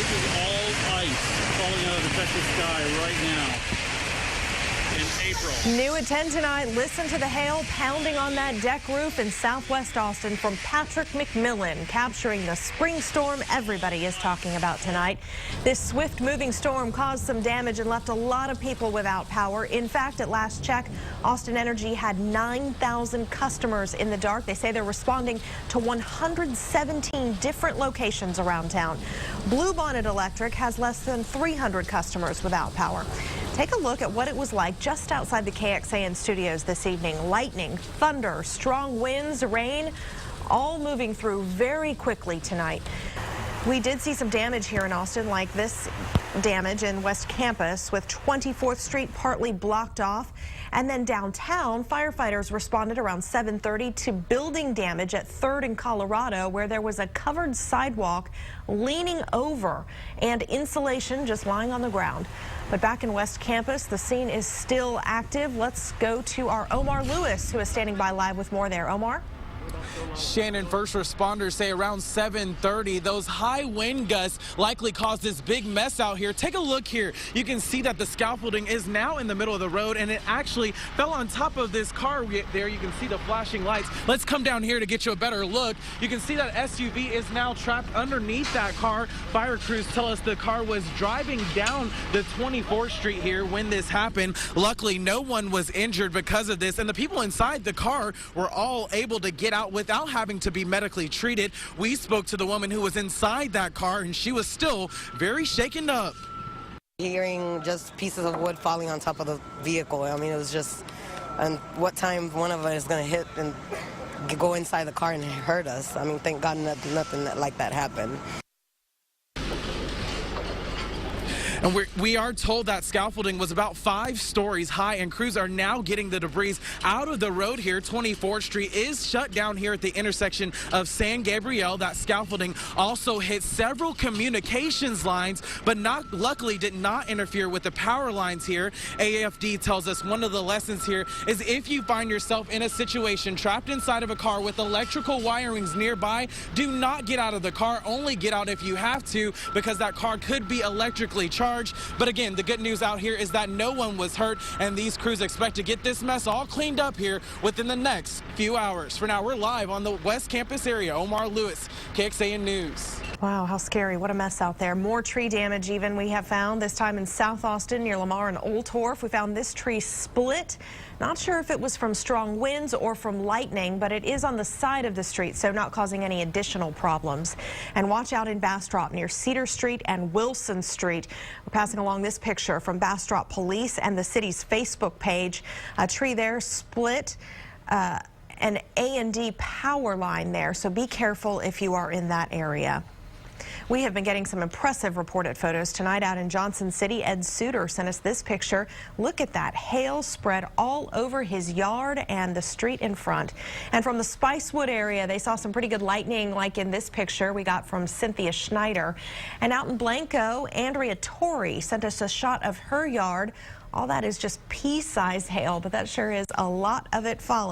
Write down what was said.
This is all ice falling out of the Texas sky right now. In April. New at 10 tonight, listen to the hail pounding on that deck roof in southwest Austin from Patrick McMillan, capturing the spring storm everybody is talking about tonight. This swift moving storm caused some damage and left a lot of people without power. In fact, at last check, Austin Energy had 9,000 customers in the dark. They say they're responding to 117 different locations around town. Bluebonnet Electric has less than 300 customers without power. Take a look at what it was like just outside the kxon studios this evening. Lightning, thunder, strong winds, rain, all moving through very quickly tonight. We did see some damage here in Austin, like this damage in West Campus with 24th Street partly blocked off. And then downtown, firefighters responded around 7:30 to building damage at 3rd and Colorado, where there was a covered sidewalk leaning over and insulation just lying on the ground. But back in West Campus, the scene is still active. Let's go to our Omar Lewis, who is standing by live with more there. Omar? Shannon, first responders say around 7:30, those high wind gusts likely caused this big mess out here. Take a look here. You can see that the scaffolding is now in the middle of the road, and it actually fell on top of this car there. You can see the flashing lights. Let's come down here to get you a better look. You can see that SUV is now trapped underneath that car. Fire crews tell us the car was driving down the 24th Street here when this happened. Luckily, no one was injured because of this, and the people inside the car were all able to get out without having to be medically treated. We spoke to the woman who was inside that car, and she was still very shaken up. Hearing just pieces of wood falling on top of the vehicle. I mean, it was just, and what time one of us is going to hit and go inside the car and hurt us. I mean, thank God nothing like that happened. And we are told that scaffolding was about 5 stories high, and crews are now getting the debris out of the road here. 24th Street is shut down here at the intersection of San Gabriel. That scaffolding also hit several communications lines, but luckily did not interfere with the power lines here. AFD tells us one of the lessons here is if you find yourself in a situation trapped inside of a car with electrical wirings nearby, do not get out of the car. Only get out if you have to, because that car could be electrically charged. But again, the good news out here is that no one was hurt, and these crews expect to get this mess all cleaned up here within the next few hours. For now, we're live on the West Campus area. Omar Lewis, kxon News. Wow, how scary. What a mess out there. More tree damage even we have found, this time in South Austin near Lamar and Old Torf. We found this tree split. Not sure if it was from strong winds or from lightning, but it is on the side of the street, so not causing any additional problems. And watch out in Bastrop near Cedar Street and Wilson Street. We're passing along this picture from Bastrop Police and the city's Facebook page. A tree there split an A&D power line there, so be careful if you are in that area. We have been getting some impressive reported photos tonight out in Johnson City. Ed Suter sent us this picture. Look at that hail spread all over his yard and the street in front. And from the Spicewood area, they saw some pretty good lightning like in this picture we got from Cynthia Schneider. And out in Blanco, Andrea Torrey sent us a shot of her yard. All that is just pea-sized hail, but that sure is a lot of it falling.